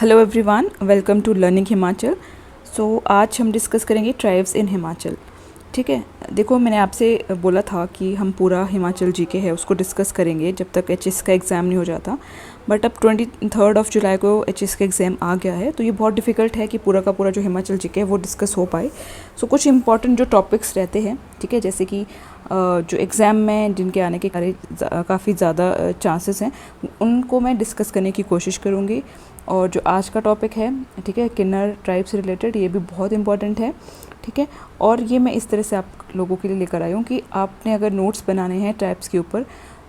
Hello everyone, welcome to learning Himachal. आज हम discuss करेंगे ट्राइब्स इन हिमाचल। ठीक है, देखो मैंने आपसे बोला था कि हम पूरा हिमाचल जीके है उसको डिस्कस करेंगे जब तक एचएस का एग्ज़ाम नहीं हो जाता। बट अब 23 जुलाई को एचएस का एग्ज़ाम आ गया है, तो ये बहुत डिफ़िकल्ट है कि पूरा का पूरा जो हिमाचल जीके है वो डिस्कस हो पाए। कुछ इंपॉर्टेंट जो टॉपिक्स रहते हैं, ठीक है, जैसे कि जो एग्ज़ाम में जिनके आने के काफ़ी ज़्यादा चांसेस हैं, उनको मैं डिस्कस करने की कोशिश करूँगी। और जो आज का टॉपिक है, ठीक है, किन्नर ट्राइब से रिलेटेड, ये भी बहुत इंपॉर्टेंट है। ठीक है, और ये मैं इस तरह से आप लोगों के लिए लेकर आई हूँ कि आपने अगर नोट्स बनाने हैं ट्राइब्स के ऊपर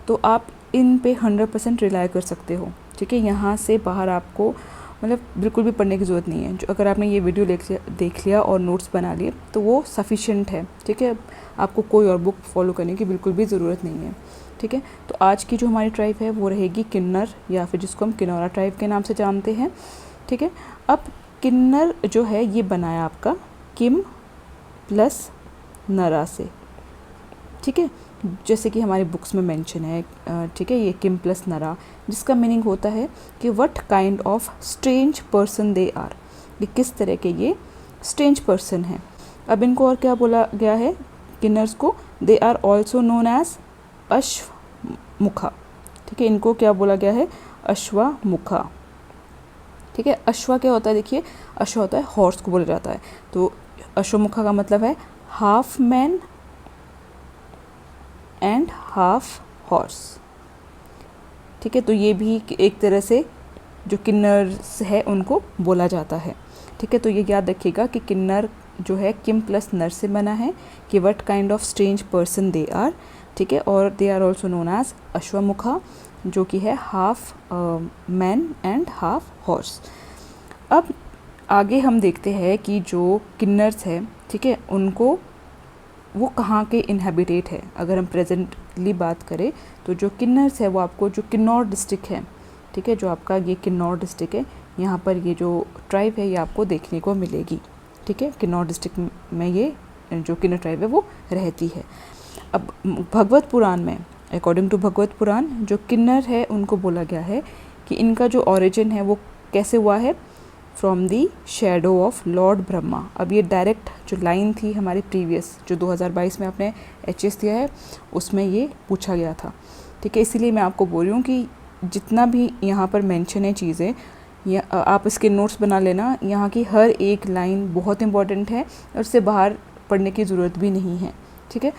तो आप इन पे 100% रिलाई कर सकते हो। ठीक है, यहाँ से बाहर आपको मतलब बिल्कुल भी पढ़ने की ज़रूरत नहीं है। जो अगर आपने ये वीडियो देख लिया और नोट्स बना लिए तो वो सफिशेंट है। ठीक है, आपको कोई और बुक फॉलो करने की बिल्कुल भी ज़रूरत नहीं है। ठीक है, तो आज की जो हमारी ट्राइब है वो रहेगी किन्नर, या फिर जिसको हम किन्नौरा ट्राइब के नाम से जानते हैं। ठीक है, अब किन्नर जो है ये बनाया आपका किम प्लस नरा से। ठीक है, जैसे कि हमारी बुक्स में मेंशन है। ठीक है, ये किम प्लस नरा, जिसका मीनिंग होता है कि what kind of strange person they are, ये किस तरह के ये स्ट्रेंज पर्सन हैं। अब इनको और क्या बोला गया है किन्नर्स को? They are also known as Ashwamukha. ठीक है, इनको क्या बोला गया है? अश्वमुखा। ठीक है, अश्वा क्या होता है? देखिए, अश्व होता है हॉर्स को बोला जाता है, तो अश्वमुखा का मतलब है half man and half horse. ठीक है, तो ये भी एक तरह से जो किन्नर्स है उनको बोला जाता है। ठीक है, तो ये याद रखिएगा कि किन्नर जो है किम प्लस नर से बना है कि what kind of strange person they are. ठीक है, और they are also known as Ashwamukha, जो कि है half man and half horse. अब आगे हम देखते हैं कि जो किन्नर्स है, ठीक है, उनको वो कहाँ के इनहेबिटेट है। अगर हम प्रेजेंटली बात करें तो जो किन्नर्स है वो आपको जो किन्नौर डिस्ट्रिक्ट है, ठीक है, जो आपका ये किन्नौर डिस्ट्रिक्ट है, यहाँ पर ये जो ट्राइब है ये आपको देखने को मिलेगी। ठीक है, किन्नौर डिस्ट्रिक्ट में ये जो किन्नर ट्राइब है वो रहती है। अब भगवत पुराण में, अकॉर्डिंग टू भगवत पुराण, जो किन्नर है उनको बोला गया है कि इनका जो ओरिजिन है वो कैसे हुआ है? From the shadow of Lord Brahma. अब ये डायरेक्ट जो लाइन थी हमारी प्रीवियस जो 2022 में आपने एचएस दिया है उसमें ये पूछा गया था। ठीक है, इसीलिए मैं आपको बोल रही हूँ कि जितना भी यहाँ पर मेंशन है चीज़ें, या आप इसके नोट्स बना लेना। यहाँ की हर एक लाइन बहुत इंपॉर्टेंट है और उससे बाहर पढ़ने की ज़रूरत भी नहीं है। ठीक है,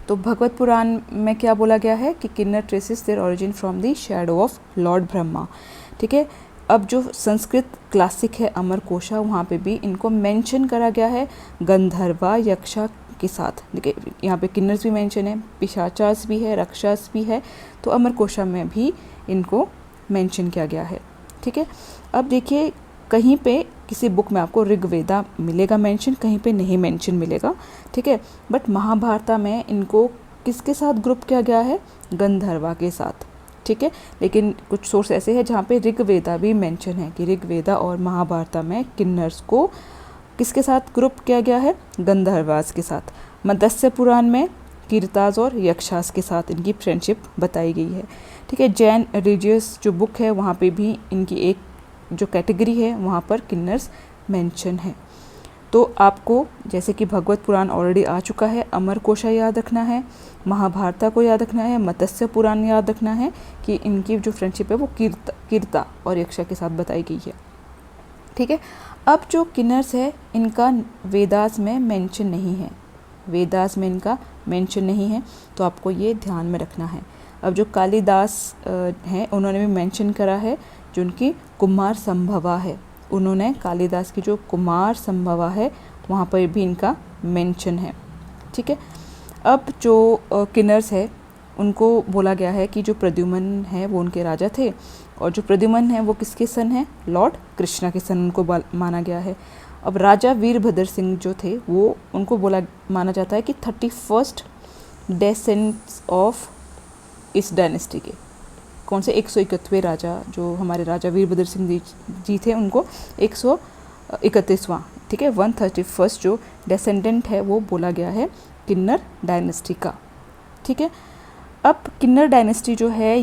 तो भगवत पुराण में क्या बोला गया है कि किन्नर traces their origin from the shadow of Lord Brahma. ठीक है, अब जो संस्कृत क्लासिक है अमरकोशा, वहाँ पे भी इनको मेंशन करा गया है गंधर्वा यक्षा के साथ। देखिए, यहाँ पे किन्नर्स भी मेंशन है, पिशाचास भी है, रक्षास भी है, तो अमरकोशा में भी इनको मेंशन किया गया है। ठीक है, अब देखिए कहीं पे किसी बुक में आपको ऋग्वेदा मिलेगा मेंशन, कहीं पे नहीं मेंशन मिलेगा। ठीक है, बट महाभारत में इनको किसके साथ ग्रुप किया गया है? गंधर्वा के साथ। ठीक है, लेकिन कुछ सोर्स ऐसे हैं जहाँ पे ऋग्वेदा भी मेंशन है कि ऋग्वेदा और महाभारत में किन्नर्स को किसके साथ ग्रुप किया गया है? गंधर्वास के साथ। मत्स्य पुराण में कीर्ताज और यक्षास के साथ इनकी फ्रेंडशिप बताई गई है। ठीक है, जैन रिलीजियस जो बुक है वहाँ पे भी इनकी एक जो कैटेगरी है वहाँ पर किन्नर्स मेंशन है। तो आपको जैसे कि भगवत पुराण ऑलरेडी आ चुका है, अमरकोशा याद रखना है, महाभारत को याद रखना है, मत्स्य पुराण याद रखना है कि इनकी जो फ्रेंडशिप है वो कीर्ता और यक्षा के साथ बताई गई है। ठीक है, अब जो किन्नर्स है इनका वेदास में मेंशन नहीं है, वेदास में इनका मेंशन नहीं है, तो आपको ये ध्यान में रखना है। अब जो कालिदास हैं उन्होंने भी मेंशन करा है, जो उनकी कुमार संभवा है, उन्होंने कालिदास की जो कुमार संभवा है वहाँ पर भी इनका मेंशन है। ठीक है, अब जो किन्नर्स है उनको बोला गया है कि जो प्रद्युम्न है वो उनके राजा थे, और जो प्रद्युम्न है वो किसके सन है? लॉर्ड कृष्णा के सन उनको माना गया है। अब राजा वीरभद्र सिंह जो थे वो उनको माना जाता है कि 31st डेसेंट्स ऑफ इस डायनेस्टी के। कौन से? 131वें राजा जो हमारे राजा वीरभद्र सिंह जी थे, उनको 131वां, ठीक है, 131st जो डेसेंडेंट है वो बोला गया है किन्नर डायनेस्टी का। ठीक है, अब किन्नर डायनेस्टी जो है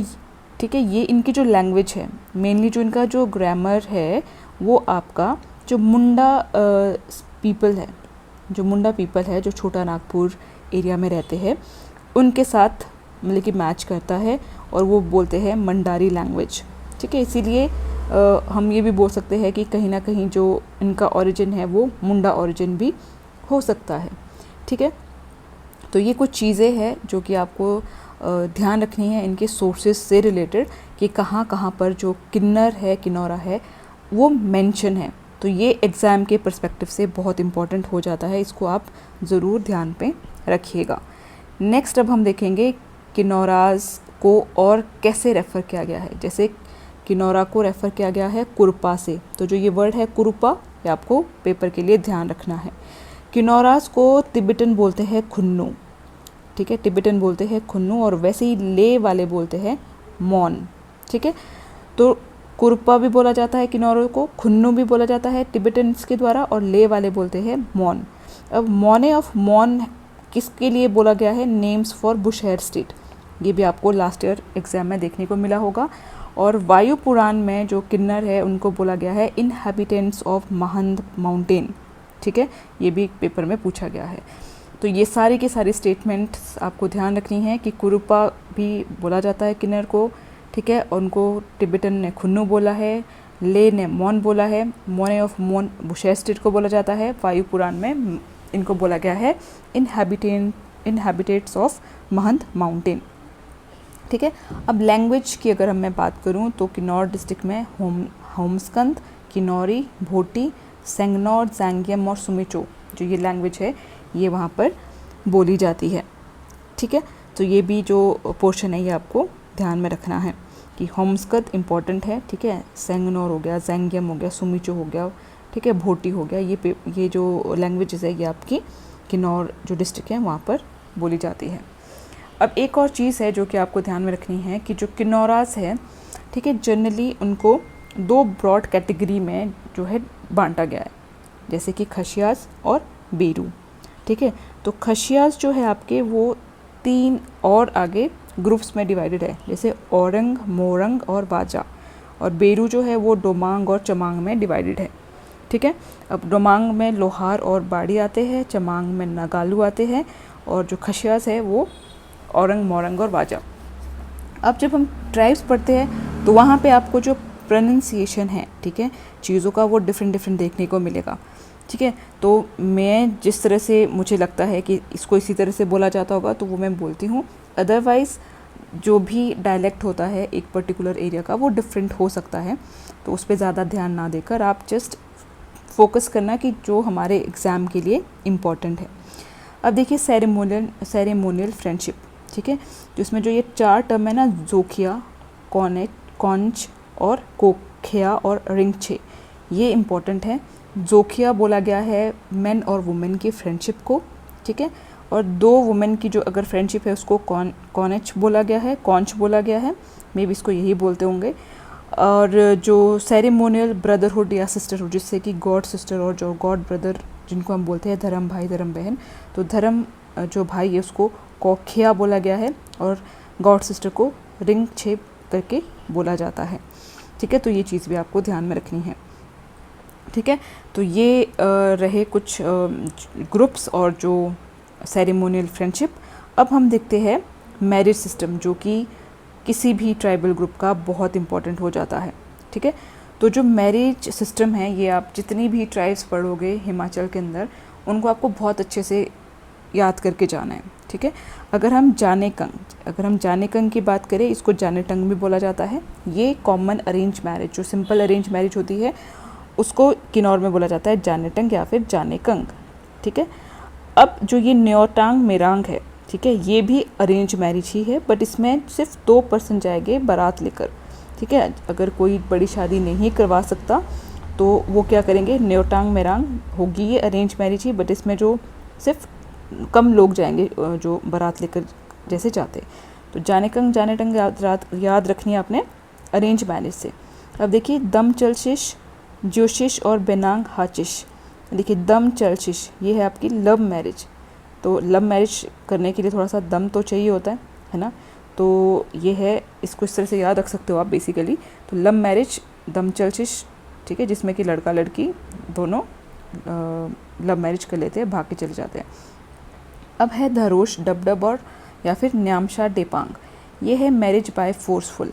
ठीक है। ये इनकी जो लैंग्वेज है, मेनली जो इनका जो ग्रामर है वो आपका जो मुंडा पीपल है, जो मुंडा पीपल है जो छोटा नागपुर एरिया में रहते हैं उनके साथ मतलब कि मैच करता है और वो बोलते हैं मंडारी लैंग्वेज। ठीक है, इसीलिए हम ये भी बोल सकते हैं कि कहीं ना कहीं जो इनका ओरिजिन है वो मुंडा ओरिजिन भी हो सकता है। ठीक है, तो ये कुछ चीज़ें हैं जो कि आपको ध्यान रखनी है इनके सोर्सेज से रिलेटेड कि कहाँ कहाँ पर जो किन्नर है, किन्नौरा है वो मेंशन है। तो ये एग्ज़ाम के पर्सपेक्टिव से बहुत इम्पॉर्टेंट हो जाता है, इसको आप ज़रूर ध्यान पे रखिएगा। नेक्स्ट अब हम देखेंगे किन्नौराज को और कैसे रेफ़र किया गया है। जैसे किन्नौरा को रेफ़र किया गया है कुरुपा से, तो जो ये वर्ड है कुरुपा ये आपको पेपर के लिए ध्यान रखना है। किन्नौराज को तिब्बतन बोलते हैं खुन्नू। ठीक है, तिब्बतन बोलते हैं खुन्नू और वैसे ही ले वाले बोलते हैं मौन। ठीक है, तो कुरुपा भी बोला जाता है किन्नौर को, खुन्नू भी बोला जाता है तिब्बतन्स के द्वारा और ले वाले बोलते हैं मौन। अब मौने ऑफ मौन किसके लिए बोला गया है? नेम्स फॉर बुशहर स्टेट, ये भी आपको लास्ट ईयर एग्जाम में देखने को मिला होगा। और वायु पुराण में जो किन्नर है उनको बोला गया है इनहैबिटेंट्स ऑफ महंद माउंटेन। ठीक है, ये भी पेपर में पूछा गया है। तो ये सारी की सारी स्टेटमेंट्स आपको ध्यान रखनी है कि कुरुपा भी बोला जाता है किन्नर को। ठीक है, उनको तिब्बतन ने खुन्नू बोला है, ले ने मौन बोला है, मोने ऑफ मौन बुशहर स्टेट को बोला जाता है। वायु पुराण में इनको बोला गया है इनहैबिटेट्स ऑफ महंद माउंटेन। ठीक है, अब लैंग्वेज की अगर मैं बात करूं तो किन्नौर डिस्ट्रिक्ट में होमस्कंद, किन्नौरी, भोटी, सेंगनौर, जैंगियम और सुमिचो जो ये लैंग्वेज है ये वहाँ पर बोली जाती है। ठीक है, तो ये भी जो पोर्शन है ये आपको ध्यान में रखना है कि होमस्कंद इम्पॉर्टेंट है। ठीक है, सेंगनौर हो गया, जैंगियम हो गया, सुमिचो हो गया, ठीक है, भोटी हो गया, ये जो लैंग्वेजेस है ये आपकी किन्नौर जो डिस्ट्रिक्ट है वहाँ पर बोली जाती है। अब एक और चीज़ है जो कि आपको ध्यान में रखनी है कि जो किन्नौरास है, ठीक है, जनरली उनको दो ब्रॉड कैटेगरी में जो है बांटा गया है, जैसे कि खशियास और बेरू। ठीक है, तो खशियास जो है आपके वो 3 और आगे ग्रुप्स में डिवाइडेड है, जैसे औरंग, मोरंग और बाजा। और बेरू जो है वो डोमांग और चमांग में डिवाइडेड है। ठीक है, अब डोमांग में लोहार और बाड़ी आते हैं, चमांग में नगालू आते हैं और जो खशियास है वो औरंग, मोरंग और बाजा। अब जब हम ट्राइब्स पढ़ते हैं तो वहाँ पे आपको जो प्रोनाउंसिएशन है, ठीक है, चीज़ों का वो डिफरेंट देखने को मिलेगा। ठीक है, तो मैं जिस तरह से मुझे लगता है कि इसको इसी तरह से बोला जाता होगा तो वो मैं बोलती हूँ। अदरवाइज़ जो भी डायलेक्ट होता है एक पर्टिकुलर एरिया का वो डिफरेंट हो सकता है, तो उस पर ज़्यादा ध्यान ना देकर आप जस्ट फोकस करना कि जो हमारे एग्ज़ाम के लिए इम्पॉर्टेंट है। अब देखिए सेरेमोनियल फ्रेंडशिप। ठीक है, जिसमें जो ये 4 टर्म है ना, जोखिया, कॉन्च और कोखिया और रिंगछे, ये इम्पॉर्टेंट है। जोखिया बोला गया है मेन और वुमेन की फ्रेंडशिप को। ठीक है, और 2 वुमेन की जो अगर फ्रेंडशिप है उसको कॉन्च बोला गया है, मे बी इसको यही बोलते होंगे। और जो सेरेमोनियल ब्रदरहुड या सिस्टरहुड, जिससे कि गॉड सिस्टर और जो गॉड ब्रदर जिनको हम बोलते हैं धर्म भाई धर्म बहन, तो धर्म जो भाई है उसको कोखिया बोला गया है और गॉड सिस्टर को रिंग छेप करके बोला जाता है। ठीक है, तो ये चीज़ भी आपको ध्यान में रखनी है। ठीक है, तो ये रहे कुछ ग्रुप्स और जो सेरेमोनियल फ्रेंडशिप। अब हम देखते हैं मैरिज सिस्टम, जो कि किसी भी ट्राइबल ग्रुप का बहुत इम्पोर्टेंट हो जाता है। ठीक है, तो जो मैरिज सिस्टम है ये आप जितनी भी ट्राइब्स पढ़ोगे हिमाचल के अंदर उनको आपको बहुत अच्छे से याद करके जाना है। ठीक है, अगर हम जानेकंग की बात करें, इसको जानेटंग भी बोला जाता है। ये कॉमन अरेंज मैरिज, जो सिंपल अरेंज मैरिज होती है उसको किन्नौर में बोला जाता है जानेटंग या फिर जानेकंग। ठीक है, अब जो ये न्योटांग मेरांग है, ठीक है, ये भी अरेंज मैरिज ही है, बट इसमें सिर्फ 2 पर्सन जाएंगे बारात लेकर। ठीक है, अगर कोई बड़ी शादी नहीं करवा सकता तो वो क्या करेंगे, न्योटांग मेरांग होगी ये अरेंज मैरिज ही, बट इसमें जो सिर्फ कम लोग जाएंगे जो बारात लेकर जैसे जाते। तो जानेकंग जानेटंग याद रखनी है आपने अरेंज मैरिज से। अब देखिए दम चलशिश, जोशिश और बेनांग हाचिश। देखिए दम चलशिश ये है आपकी लव मैरिज। तो लव मैरिज करने के लिए थोड़ा सा दम तो चाहिए होता है ना, तो ये है, इसको इस तरह से याद रख सकते हो आप बेसिकली। तो लव मैरिज दमचलचिश, ठीक है, जिसमें कि लड़का लड़की दोनों लव मैरिज कर लेते हैं, भाग के चले जाते हैं। अब है धरोश डबडब और या फिर न्यामशा डेपांग, ये है मैरिज बाय फोर्सफुल।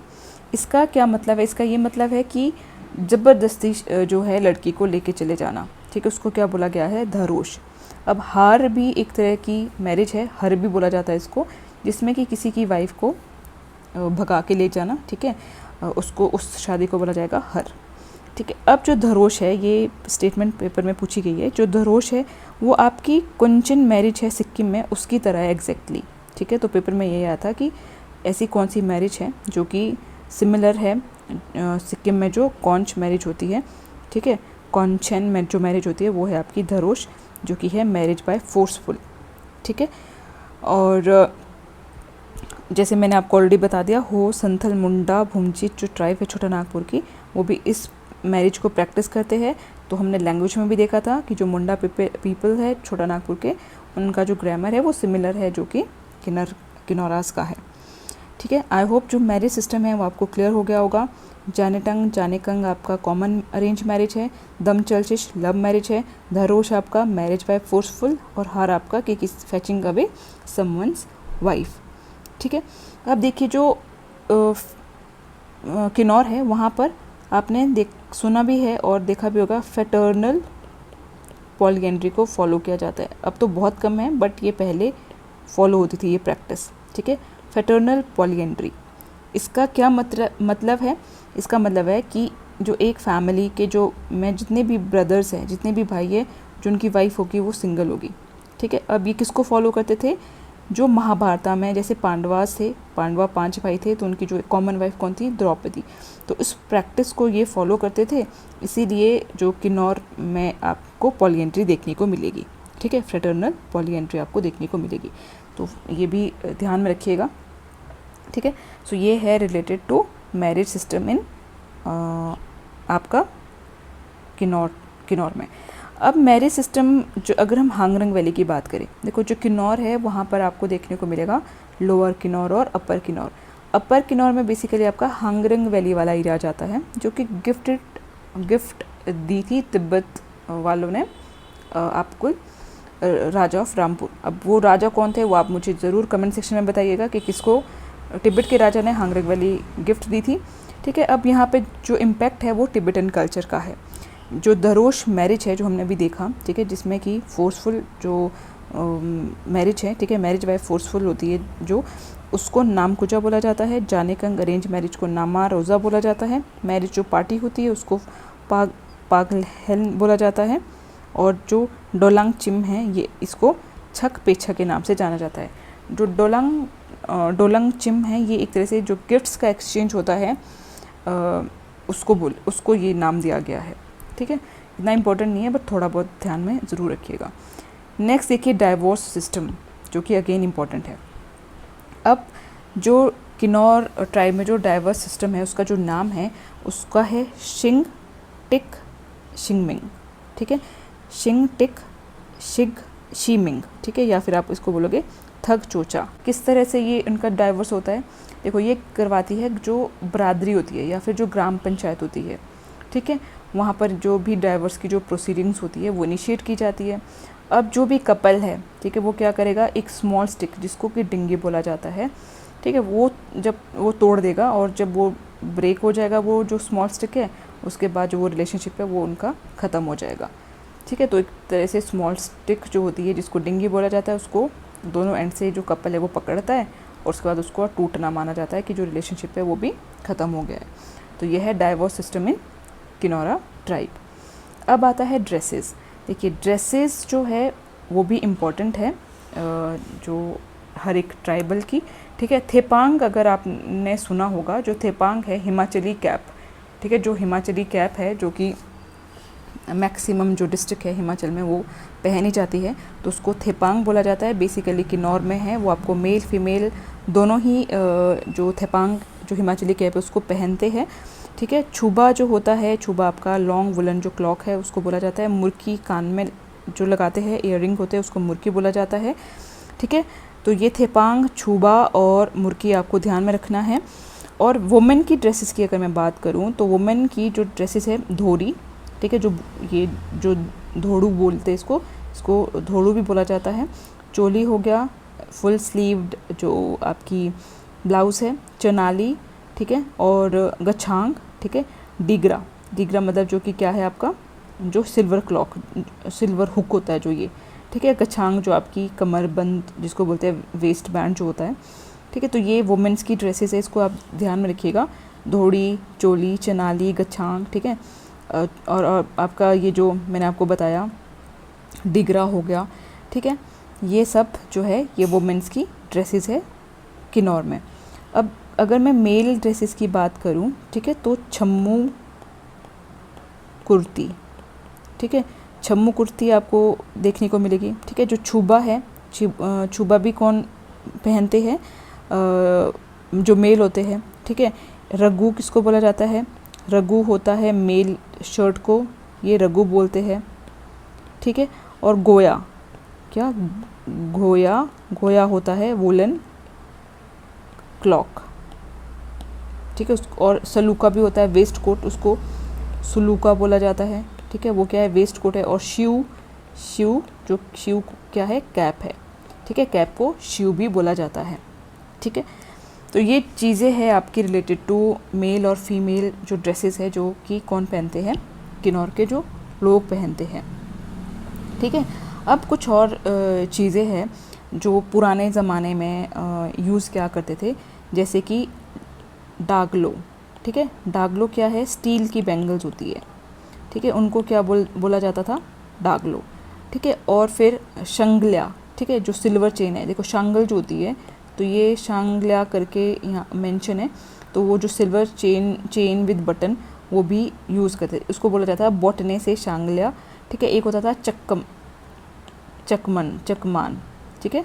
इसका क्या मतलब है? इसका ये मतलब है कि ज़बरदस्ती जो है लड़की को लेके चले जाना, ठीक है, उसको क्या बोला गया है? धरोश। अब हार भी एक तरह की मैरिज है, हर भी बोला जाता है इसको, जिसमें कि किसी की वाइफ को भगा के ले जाना, ठीक है, उसको उस शादी को बोला जाएगा हर, ठीक है। अब जो धरोश है, ये स्टेटमेंट पेपर में पूछी गई है, जो धरोश है वो आपकी कुंचन मैरिज है सिक्किम में, उसकी तरह है एग्जैक्टली, ठीक है। तो पेपर में ये आया था कि ऐसी कौन सी मैरिज है जो कि सिमिलर है सिक्किम में जो कॉन्च मैरिज होती है, ठीक है, कॉन्चन में जो मैरिज होती है वो है आपकी धरोश, जो कि है मैरिज बाय फोर्सफुल, ठीक है। और जैसे मैंने आपको ऑलरेडी बता दिया, हो संथल मुंडा भूमजीत जो ट्राइब है छोटा नागपुर की, वो भी इस मैरिज को प्रैक्टिस करते हैं। तो हमने लैंग्वेज में भी देखा था कि जो मुंडा पीपल है छोटा नागपुर के, उनका जो ग्रामर है वो सिमिलर है जो कि किन्नौरास का है, ठीक है। आई होप जो मैरिज सिस्टम है वो आपको क्लियर हो गया होगा। जानेटंग जानेकंग आपका कॉमन अरेंज मैरिज है, दमचलचिश लव मैरिज है, धरोश आपका मैरिज बाय फोर्सफुल, और हार आपका कि फैचिंग अवे समवंस वाइफ, ठीक है। अब देखिए जो किन्नौर है वहाँ पर आपने सुना भी है और देखा भी होगा, फैटर्नल पॉलीगैंड्री को फॉलो किया जाता है। अब तो बहुत कम है, बट ये पहले फॉलो होती थी ये प्रैक्टिस, ठीक है, फैटर्नल पॉलीगैंड्री। इसका क्या मतलब है? इसका मतलब है कि जो एक फैमिली के जो में जितने भी ब्रदर्स हैं, जितने भी भाई हैं, जो उनकी वाइफ होगी वो सिंगल होगी, ठीक है। अब ये किसको फॉलो करते थे? जो महाभारत में जैसे पांडवास थे, पांडवा 5 भाई थे, तो उनकी जो कॉमन वाइफ कौन थी? द्रौपदी। तो इस प्रैक्टिस को ये फॉलो करते थे, इसीलिए जो किन्नौर में आपको पॉलीगैंड्री देखने को मिलेगी, ठीक है, फ्रेटर्नल पॉलीगैंड्री आपको देखने को मिलेगी। तो ये भी ध्यान में रखिएगा, ठीक है। सो ये है related to marriage system in आपका किन्नौर में। अब मैरिज सिस्टम जो अगर हम हांगरंग वैली की बात करें, देखो जो किन्नौर है वहाँ पर आपको देखने को मिलेगा लोअर किन्नौर और अपर किन्नौर। अपर किन्नौर में बेसिकली आपका हांगरंग वैली वाला एरिया जाता है, जो कि गिफ्ट दी थी तिब्बत वालों ने आपको राजा ऑफ रामपुर। अब वो राजा कौन थे वो आप मुझे ज़रूर कमेंट सेक्शन में बताइएगा कि किसको तिब्बत के राजा ने हांगरंग वैली गिफ्ट दी थी, ठीक है। अब यहाँ पे जो इम्पैक्ट है वो तिब्बतन कल्चर का है। जो धरोश मैरिज है जो हमने अभी देखा, ठीक है, जिसमें कि फोर्सफुल जो मैरिज है, ठीक है, मैरिज बाय फोर्सफुल होती है, जो उसको नामकुजा बोला जाता है। जानेकंग अरेंज मैरिज को नामा रोज़ा बोला जाता है। मैरिज जो पार्टी होती है उसको पागलहेन बोला जाता है। और जो डोलांग चिम है ये इसको छक पेछा के नाम से जाना जाता है। जो डोलांग चिम है ये एक तरह से जो गिफ्ट्स का एक्सचेंज होता है उसको ये नाम दिया गया है, ठीक है। इतना इम्पोर्टेंट नहीं है, बट थोड़ा बहुत ध्यान में ज़रूर रखिएगा। नेक्स्ट देखिए डाइवोर्स सिस्टम, जो कि अगेन इम्पॉर्टेंट है। अब जो किन्नौर ट्राइब में जो डाइवोर्स सिस्टम है उसका जो नाम है उसका है शिंग टिक शिंगमिंग, ठीक है, शिंग टिक शिग शीमिंग, ठीक है, या फिर आप इसको बोलोगे थग चोचा। किस तरह से ये उनका डाइवोर्स होता है? देखो ये करवाती है जो बरादरी होती है या फिर जो ग्राम पंचायत होती है, ठीक है, वहाँ पर जो भी डाइवोर्स की जो प्रोसीडिंग्स होती है वो इनिशिएट की जाती है। अब जो भी कपल है, ठीक है, वो क्या करेगा, एक स्मॉल स्टिक जिसको कि डिंगी बोला जाता है, ठीक है, वो जब वो तोड़ देगा और जब वो ब्रेक हो जाएगा वो जो स्मॉल स्टिक है, उसके बाद जो वो रिलेशनशिप है वो उनका ख़त्म हो जाएगा, ठीक है। तो एक तरह से स्मॉल स्टिक जो होती है जिसको डिंगी बोला जाता है उसको दोनों एंड से जो कपल है वो पकड़ता है और उसके बाद उसको टूटना माना जाता है कि जो रिलेशनशिप है वो भी ख़त्म हो गया है। तो यह है divorce system in Kinnaura tribe. अब आता है ड्रेसेस। देखिए ड्रेसेस जो है वो भी इम्पॉर्टेंट है जो हर एक ट्राइबल की, ठीक है। थेपांग अगर आपने सुना होगा, जो थेपांग है हिमाचली कैप, ठीक है, जो हिमाचली कैप है जो कि मैक्सिमम जो डिस्ट्रिक्ट है हिमाचल में वो पहनी जाती है, तो उसको थेपांग बोला जाता है। बेसिकली किन्नौर में है वो आपको मेल फीमेल दोनों ही जो थेपांग जो हिमाचली कैप है उसको पहनते हैं, ठीक है। छुबा जो होता है, छुबा आपका लॉन्ग वुलन जो क्लॉक है उसको बोला जाता है। मुर्की कान में जो लगाते हैं इयररिंग होते हैं उसको मुर्की बोला जाता है, ठीक है। तो ये थेपांग, छूबा और मुर्की आपको ध्यान में रखना है। और वुमेन की ड्रेसेस की अगर मैं बात करूँ तो वुमेन की जो ड्रेसेस है धोड़ी, ठीक है, जो ये जो धोड़ू बोलते हैं इसको धोड़ू भी बोला जाता है। चोली हो गया, फुल स्लीव्ड जो आपकी ब्लाउज़ है, चनाली, ठीक है, और गछांग, ठीक है, डिगरा, डिगरा मतलब जो कि क्या है आपका जो सिल्वर हुक होता है जो ये, ठीक है, गछांग जो आपकी कमरबंद जिसको बोलते हैं वेस्ट बैंड जो होता है, ठीक है। तो ये वुमेंस की ड्रेसेस है, इसको आप ध्यान में रखिएगा, धोड़ी, चोली, चनाली, गछांग, ठीक है। और आपका ये जो मैंने आपको बताया डिगरा हो गया, ठीक है, ये सब जो है ये वुमेंस की ड्रेसेस है किन्नौर में। अब अगर मैं मेल ड्रेसेस की बात करूं, ठीक है, तो छम्मू कुर्ती, ठीक है, छम्मू कुर्ती आपको देखने को मिलेगी, ठीक है। जो छुबा है, छुबा भी कौन पहनते हैं, जो मेल होते हैं, ठीक है। रग्गू किसको बोला जाता है, रग्गू होता है मेल शर्ट को, ये रग्गू बोलते हैं, ठीक है। और गोया, क्या गोया होता है वुलन क्लॉक, ठीक है। और सलूका भी होता है वेस्ट कोट, उसको सुलूका बोला जाता है, ठीक है, वो क्या है वेस्ट कोट है। और शिव क्या है कैप है, ठीक है, कैप को शिव भी बोला जाता है, ठीक है। तो ये चीज़ें हैं आपकी रिलेटेड टू मेल और फीमेल जो ड्रेसेस है जो कि कौन पहनते हैं, किन्नौर के जो लोग पहनते हैं, ठीक है। अब कुछ और चीज़ें हैं जो पुराने ज़माने में यूज़ क्या करते थे, जैसे कि डागलो, ठीक है, डागलो क्या है, स्टील की बैंगल्स होती है, ठीक है, उनको क्या बोला जाता था, डागलो, ठीक है। और फिर शंगल्या, ठीक है, जो सिल्वर चेन है, देखो शांगल जो होती है, तो ये शांगल्या करके यहाँ मेंशन है, तो वो जो सिल्वर चेन विद बटन वो भी यूज़ करते थे, उसको बोला जाता है बॉटने से शांगल्या, ठीक है। एक होता था चकमान, ठीक है,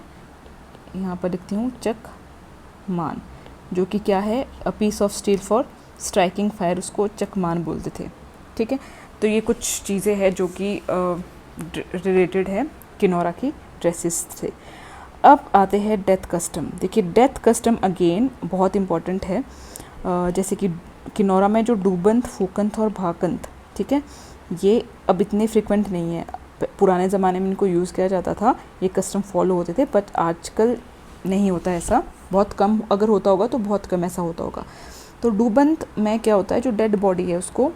यहाँ पर लिखती हूँ चकमान, जो कि क्या है a piece of steel for striking fire, उसको चकमान बोलते थे, ठीक है। तो ये कुछ चीज़ें हैं जो कि रिलेटेड है किन्नौरा की ड्रेसेस से। अब आते हैं डेथ कस्टम। देखिए डेथ कस्टम अगेन बहुत इम्पॉर्टेंट है, जैसे कि किन्नौरा में जो डूबंत, फूकंत और भाकंत, ठीक है, ये अब इतने फ्रिक्वेंट नहीं है, पुराने ज़माने में इनको यूज़ किया जाता था, ये कस्टम फॉलो होते थे, बट आजकल नहीं होता ऐसा, बहुत कम, अगर होता होगा तो बहुत कम ऐसा होता होगा। तो डूबंत में क्या होता है, जो डेड बॉडी है उसको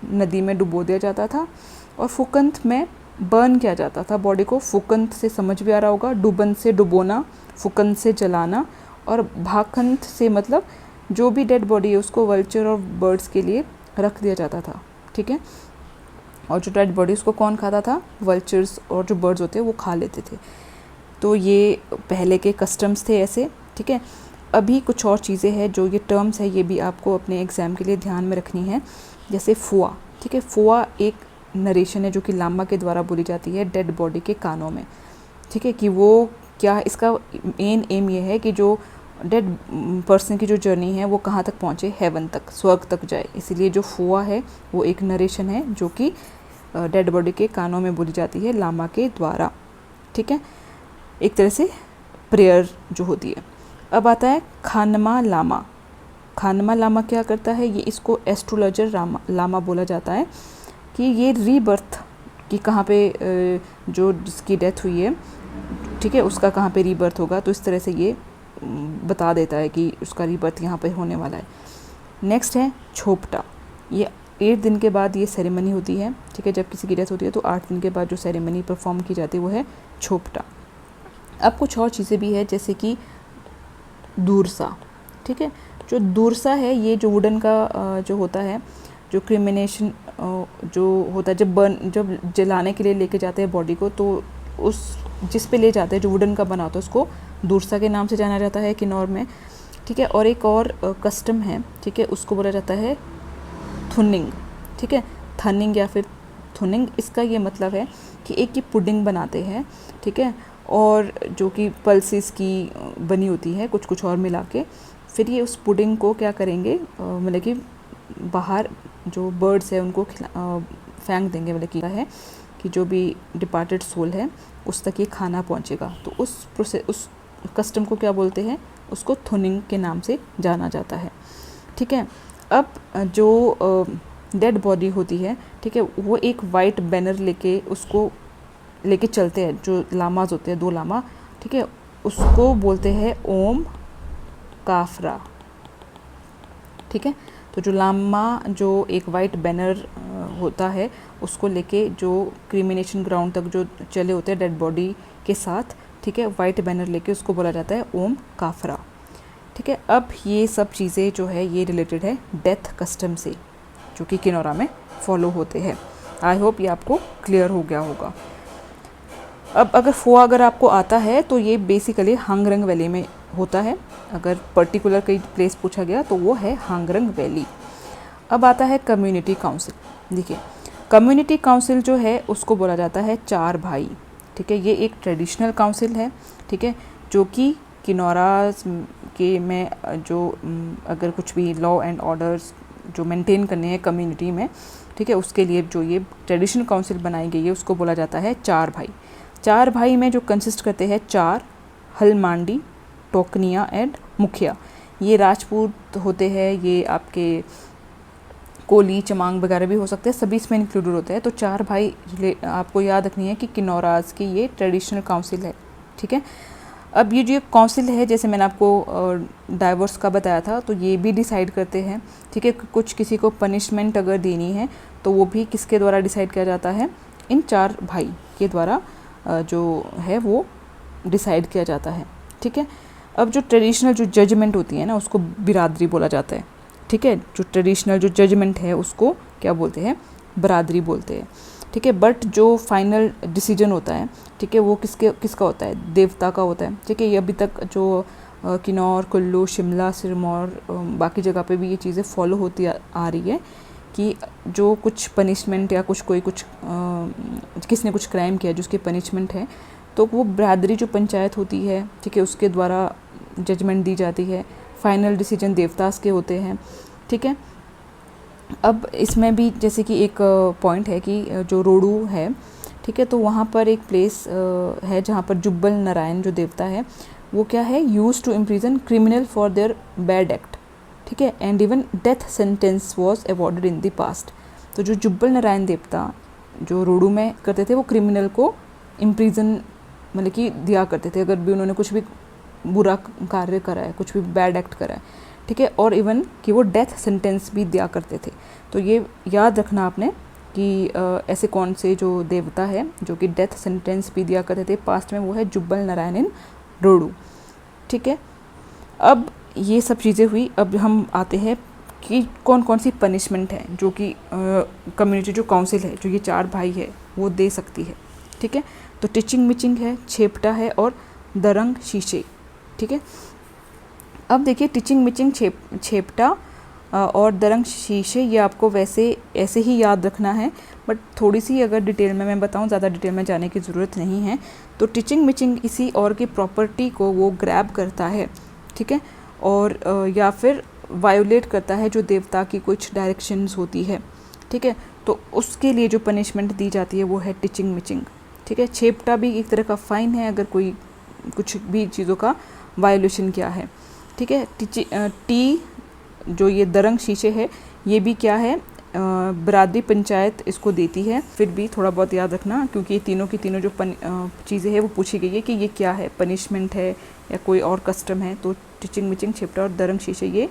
नदी में डुबो दिया जाता था, और फूकंत में बर्न किया जाता था बॉडी को। फूकंत से समझ भी आ रहा होगा, डूबंत से डुबोना, फूकंत से जलाना, और भाकंत से मतलब जो भी डेड बॉडी है उसको वल्चर और बर्ड्स के लिए रख दिया जाता था, ठीक है। और जो डेड बॉडी उसको कौन खाता था, वल्चर्स और जो बर्ड्स होते हैं वो खा लेते थे। तो ये पहले के कस्टम्स थे ऐसे, ठीक है। अभी कुछ और चीज़ें हैं जो ये टर्म्स है, ये भी आपको अपने एग्ज़ाम के लिए ध्यान में रखनी है, जैसे फुआ, ठीक है। फुआ एक नरेशन है जो कि लामा के द्वारा बोली जाती है डेड बॉडी के कानों में, ठीक है, कि वो क्या, इसका मेन एम ये है कि जो डेड पर्सन की जो जर्नी है वो कहाँ तक पहुँचे, हेवन तक, स्वर्ग तक जाए। इसीलिए जो फुआ है वो एक नरेशन है जो कि डेड बॉडी के कानों में बोली जाती है लामा के द्वारा, ठीक है, एक तरह से प्रेयर जो होती है। अब आता है खानमा लामा। खानमा लामा क्या करता है, ये इसको एस्ट्रोलॉजर लामा बोला जाता है, कि ये रीबर्थ कि कहाँ पे जो जिसकी डेथ हुई है, ठीक है, उसका कहाँ पे रीबर्थ होगा, तो इस तरह से ये बता देता है कि उसका रीबर्थ यहाँ पे होने वाला है। नेक्स्ट है छोपटा। ये 8 दिन के बाद ये सेरेमनी होती है, ठीक है, जब किसी की डेथ होती है तो 8 दिन के बाद जो सेरेमनी परफॉर्म की जाती है वो है छोपटा। अब कुछ और चीज़ें भी है, जैसे कि दूरसा, ठीक है। जो दूरसा है ये जो वुडन का जो होता है, जो क्रिमिनेशन जो होता है, जब जलाने के लिए लेके जाते हैं बॉडी को, तो उस जिस पे ले जाते हैं जो वुडन का बना होता है उसको दूरसा के नाम से जाना जाता है किन्नौर में, ठीक है। और एक और कस्टम है, ठीक है, उसको बोला जाता है थुनिंग, ठीक है, थनिंग या फिर थुनिंग। इसका ये मतलब है कि एक की पुडिंग बनाते हैं, ठीक है, और जो कि पल्सेस की बनी होती है कुछ और मिला के, फिर ये उस पुडिंग को क्या करेंगे, मतलब कि बाहर जो बर्ड्स है उनको फेंक देंगे, मतलब कि है कि जो भी डिपार्टेड सोल है उस तक ये खाना पहुंचेगा। तो उस कस्टम को क्या बोलते हैं, उसको थुनिंग के नाम से जाना जाता है। ठीक है, अब जो डेड बॉडी होती है, ठीक है, वो एक वाइट बैनर लेके चलते हैं, जो लामाज होते हैं 2 लामा, ठीक है, उसको बोलते हैं ओम काफरा। ठीक है, तो जो लामा जो एक वाइट बैनर होता है उसको लेके जो क्रिमिनेशन ग्राउंड तक जो चले होते हैं डेड बॉडी के साथ, ठीक है, वाइट बैनर लेके उसको बोला जाता है ओम काफरा। ठीक है, अब ये सब चीज़ें जो है ये रिलेटेड है डेथ कस्टम से, जो कि किनौरा में फॉलो होते हैं। आई होप ये आपको क्लियर हो गया होगा। अब अगर आपको आता है तो ये बेसिकली हांगरंग वैली में होता है। अगर पर्टिकुलर कोई प्लेस पूछा गया तो वो है हांगरंग वैली। अब आता है कम्युनिटी काउंसिल। देखिए, कम्युनिटी काउंसिल जो है उसको बोला जाता है 4 भाई। ठीक है, ये एक ट्रेडिशनल काउंसिल है, ठीक है, जो कि किनौरा के में जो अगर कुछ भी लॉ एंड ऑर्डर्स जो मेंटेन करने हैं कम्युनिटी में, ठीक है, उसके लिए जो ये ट्रेडिशनल काउंसिल बनाई गई है उसको बोला जाता है 4 भाई। 4 भाई में जो कंसिस्ट करते हैं 4 हलमांडी, टोकनिया एंड मुखिया। ये राजपूत होते हैं, ये आपके कोली चमांग वगैरह भी हो सकते हैं, सभी इसमें इंक्लूडेड होते हैं। तो 4 भाई आपको याद रखनी है कि किनौराज की ये ट्रेडिशनल काउंसिल है। ठीक है, अब ये जो काउंसिल है, जैसे मैंने आपको डाइवोर्स का बताया था, तो ये भी डिसाइड करते हैं। ठीक है, कुछ किसी को पनिशमेंट अगर देनी है तो वो भी किसके द्वारा डिसाइड किया जाता है, इन 4 भाई के द्वारा जो है वो डिसाइड किया जाता है। ठीक है, अब जो ट्रेडिशनल जो जजमेंट होती है ना उसको बिरादरी बोला जाता है। ठीक है, जो ट्रेडिशनल जो जजमेंट है उसको क्या बोलते हैं, बिरादरी बोलते हैं। ठीक है, बट जो फाइनल डिसीजन होता है, ठीक है, वो किसका होता है, देवता का होता है। ठीक है, ये अभी तक जो किन्नौर, कुल्लू, शिमला, सिरमौर, बाकी जगह पे भी ये चीज़ें फॉलो होती आ रही है कि जो कुछ पनिशमेंट या कुछ किसने कुछ क्राइम किया जो उसकी पनिशमेंट है, तो वो बिरादरी जो पंचायत होती है, ठीक है, उसके द्वारा जजमेंट दी जाती है। फाइनल डिसीजन देवतास के होते हैं। ठीक है, अब इसमें भी जैसे कि एक पॉइंट है कि जो रोडू है, ठीक है, तो वहाँ पर एक प्लेस है जहाँ पर जुब्बल नारायण जो देवता है वो क्या है, use to imprison criminal for their bad act. ठीक है, and even death sentence was awarded in the past. तो जो जुब्बल नारायण देवता जो रोडू में करते थे वो क्रिमिनल को इम्प्रिजन मतलब कि दिया करते थे, अगर भी उन्होंने कुछ भी बुरा कार्य करा है, कुछ भी बैड एक्ट करा है। ठीक है, और इवन कि वो डेथ सेंटेंस भी दिया करते थे। तो ये याद रखना आपने कि ऐसे कौन से जो देवता है जो कि डेथ सेंटेंस भी दिया करते थे पास्ट में, वो है जुब्बल नारायण इन रोडू। ठीक है, अब ये सब चीज़ें हुई। अब हम आते हैं कि कौन कौन सी पनिशमेंट है जो कि कम्युनिटी जो काउंसिल है जो ये 4 भाई है वो दे सकती है। ठीक है, तो टिचिंग मिचिंग है, छेपटा है और दरंग शीशे। ठीक है, अब देखिए टिचिंग मिचिंग छेपटा और दरंग शीशे ये आपको वैसे ऐसे ही याद रखना है, बट थोड़ी सी अगर डिटेल में मैं बताऊं, ज़्यादा डिटेल में जाने की ज़रूरत नहीं है। तो टिचिंग मिचिंग किसी और की प्रॉपर्टी को वो ग्रैब करता है, ठीक है, और या फिर वायोलेट करता है जो देवता की कुछ डायरेक्शंस होती है। ठीक है, तो उसके लिए जो पनिशमेंट दी जाती है वो है टिचिंग मिचिंग। ठीक है, छेपटा भी एक तरह का फ़ाइन है अगर कोई कुछ भी चीज़ों का वायोलेशन किया है। ठीक है, टी जो ये दरंग शीशे है ये भी क्या है, बिरादरी पंचायत इसको देती है। फिर भी थोड़ा बहुत याद रखना क्योंकि ये तीनों की तीनों जो चीज़ें हैं वो पूछी गई है कि ये क्या है, पनिशमेंट है या कोई और कस्टम है। तो टिचिंग मिचिंग, छेपटा और दरंग शीशे ये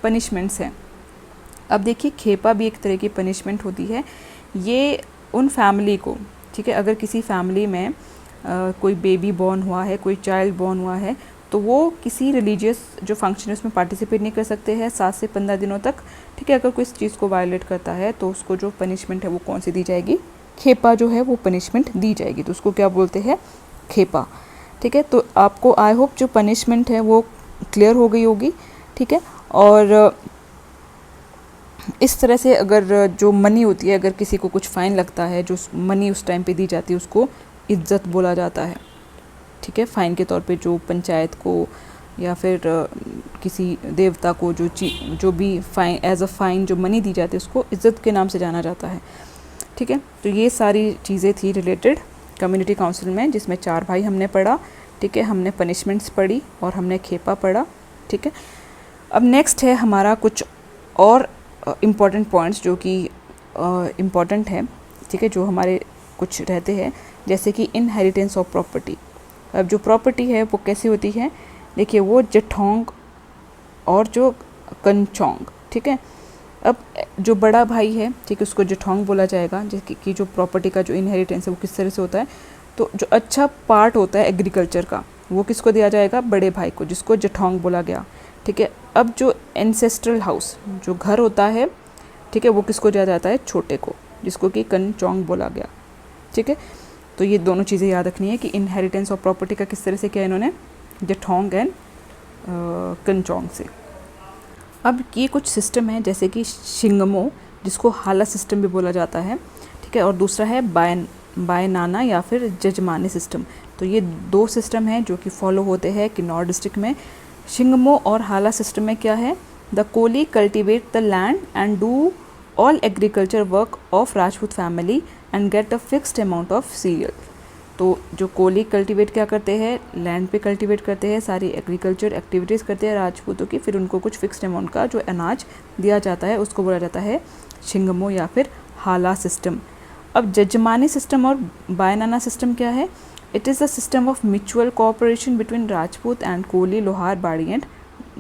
पनिशमेंट्स हैं। अब देखिए खेपा भी एक तरह की पनिशमेंट होती है। ये उन फैमिली को, ठीक है, अगर किसी फैमिली में कोई बेबी बॉर्न हुआ है, कोई चाइल्ड बॉर्न हुआ है, तो वो किसी रिलीजियस जो फंक्शन है उसमें पार्टिसिपेट नहीं कर सकते हैं 7 से 15 दिनों तक। ठीक है, अगर कोई इस चीज़ को वायलेट करता है तो उसको जो पनिशमेंट है वो कौन सी दी जाएगी, खेपा जो है वो पनिशमेंट दी जाएगी। तो उसको क्या बोलते हैं, खेपा। ठीक है, तो आपको आई होप जो पनिशमेंट है वो क्लियर हो गई होगी। ठीक है, और इस तरह से अगर जो मनी होती है, अगर किसी को कुछ फ़ाइन लगता है, जो मनी उस टाइम पे दी जाती है उसको इज्जत बोला जाता है। ठीक है, फ़ाइन के तौर पे जो पंचायत को या फिर किसी देवता को जो भी फ़ाइन एज अ फ़ाइन जो मनी दी जाती है उसको इज्जत के नाम से जाना जाता है। ठीक है, तो ये सारी चीज़ें थी रिलेटेड कम्युनिटी काउंसिल में, जिसमें 4 भाई हमने पढ़ा, ठीक है, हमने पनिशमेंट्स पढ़ी और हमने खेपा पढ़ा। ठीक है, अब नेक्स्ट है हमारा कुछ और इम्पॉर्टेंट पॉइंट्स जो कि इम्पॉर्टेंट है। ठीक है, जो हमारे कुछ रहते हैं, जैसे कि इनहेरिटेंस ऑफ प्रॉपर्टी। अब जो प्रॉपर्टी है वो कैसी होती है, देखिए वो जठोंग और जो कंचोंग। ठीक है, अब जो बड़ा भाई है, ठीक है, उसको जठोंग बोला जाएगा, जैसे कि जो प्रॉपर्टी का जो इनहेरिटेंस है वो किस तरह से होता है। तो जो अच्छा पार्ट होता है एग्रीकल्चर का, वो किसको दिया जाएगा, बड़े भाई को, जिसको जठोंग बोला गया। ठीक है, अब जो एंसेस्ट्रल हाउस, जो घर होता है, ठीक है, वो किसको दिया जाता है, छोटे को, जिसको कि कंचोंग बोला गया। ठीक है, तो ये दोनों चीज़ें याद रखनी है कि इनहेरिटेंस ऑफ प्रॉपर्टी का किस तरह से किया इन्होंने, जठोंग एंड कंचोंग से। अब ये कुछ सिस्टम है, जैसे कि शिंगमो, जिसको हाला सिस्टम भी बोला जाता है। ठीक है, और दूसरा है बायनाना या फिर जजमानी सिस्टम। तो ये दो सिस्टम हैं जो कि फॉलो होते हैं किन्नौर डिस्ट्रिक्ट में। शिंगमो और हाला सिस्टम में क्या है, the Koli cultivate the land and do all agriculture work of Rajput family and get a fixed amount of cereal. तो जो कोली कल्टीवेट क्या करते हैं, लैंड पे कल्टीवेट करते हैं, सारी एग्रीकल्चर एक्टिविटीज़ करते हैं राजपूतों की, फिर उनको कुछ फिक्स्ड अमाउंट का जो अनाज दिया जाता है उसको बोला जाता है शिंगमो या फिर हाला सिस्टम। अब जजमानी सिस्टम और बायनाना सिस्टम क्या है, it is the system of mutual cooperation between Rajput and Koli, लोहार, बाड़ी एंड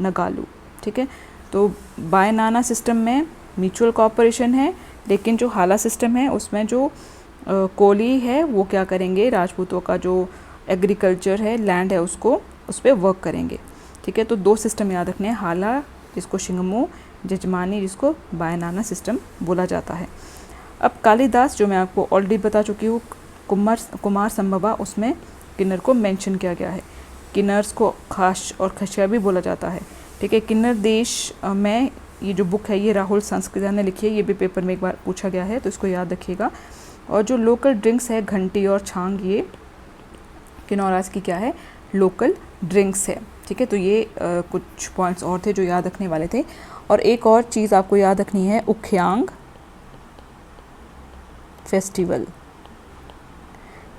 नगालू। ठीक है, तो बायनाना सिस्टम में म्यूचुअल कोऑपरेशन है, लेकिन जो हाला सिस्टम है उसमें जो कोली है वो क्या करेंगे, राजपूतों का जो एग्रीकल्चर है, लैंड है, उसको उस पर वर्क करेंगे। ठीक है, तो दो सिस्टम याद रखने हैं, हाला जिसको शिंगमो, जजमानी जिसको बायनाना सिस्टम बोला जाता है। अब कालिदास, जो मैं आपको ऑलरेडी बता चुकी हूँ, कुमार संभवा, उसमें किन्नर को मेंशन किया गया है। किन्नर्स को खास और खशिया भी बोला जाता है। ठीक है, किन्नर देश में ये जो बुक है ये राहुल संस्कृतिया ने लिखी है, ये भी पेपर में एक बार पूछा गया है, तो इसको याद रखिएगा। और जो लोकल ड्रिंक्स है, घंटी और छांग, ये किन्नौराज की क्या है, लोकल ड्रिंक्स है। ठीक है, तो ये कुछ पॉइंट्स और थे जो याद रखने वाले थे। और एक और चीज़ आपको याद रखनी है, उख्यांग फेस्टिवल।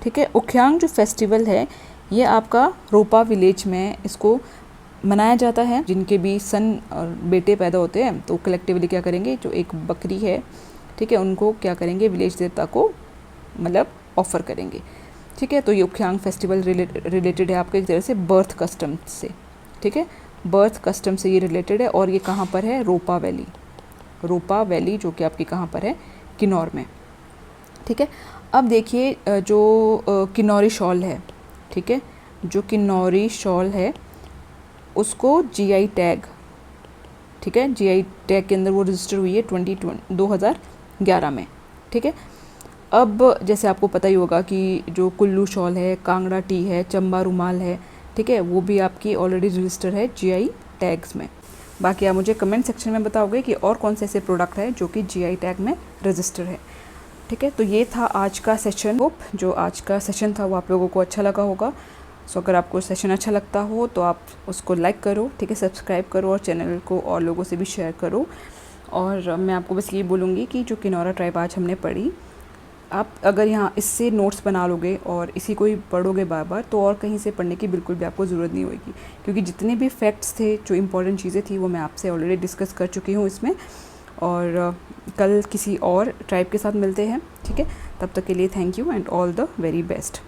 ठीक है, उख्यांग जो फेस्टिवल है ये आपका रोपा विलेज में इसको मनाया जाता है। जिनके भी सन और बेटे पैदा होते हैं तो कलेक्टिवली क्या करेंगे, जो एक बकरी है, ठीक है, उनको क्या करेंगे, विलेज देवता को मतलब ऑफ़र करेंगे। ठीक है, तो ये उख्यांग फेस्टिवल रिलेटेड है आपके एक तरह से बर्थ कस्टम से। ठीक है, बर्थ कस्टम से ये रिलेटेड है। और ये कहाँ पर है, रोपा वैली, जो कि आपकी कहाँ पर है, किन्नौर में। ठीक है, अब देखिए जो किन्नौरी शॉल है, ठीक है, जो किन्नौरी शॉल है उसको जीआई टैग, ठीक है, जीआई टैग के अंदर वो रजिस्टर हुई है 2011 में। ठीक है, अब जैसे आपको पता ही होगा कि जो कुल्लू शॉल है, कांगड़ा टी है, चंबा रुमाल है, ठीक है, वो भी आपकी ऑलरेडी रजिस्टर है जीआई टैग्स में। बाकी आप मुझे कमेंट सेक्शन में बताओगे कि और कौन से ऐसे प्रोडक्ट है जो कि जीआई टैग में रजिस्टर है। ठीक है, तो ये था आज का सेशन। होप जो आज का सेशन था वो आप लोगों को अच्छा लगा होगा। सो अगर आपको सेशन अच्छा लगता हो तो आप उसको लाइक करो, ठीक है, सब्सक्राइब करो और चैनल को और लोगों से भी शेयर करो। और मैं आपको बस ये बोलूँगी कि जो किन्नौरा ट्राइब आज हमने पढ़ी, आप अगर यहाँ इससे नोट्स बना लोगे और इसी को ही पढ़ोगे बार बार, तो और कहीं से पढ़ने की बिल्कुल भी आपको ज़रूरत नहीं होगी, क्योंकि जितने भी फैक्ट्स थे, जो इम्पोर्टेंट चीज़ें थी, वो मैं आपसे ऑलरेडी डिस्कस कर चुकी हूँ इसमें। और कल किसी और ट्राइब के साथ मिलते हैं। ठीक है, तब तक के लिए thank you and all the very best.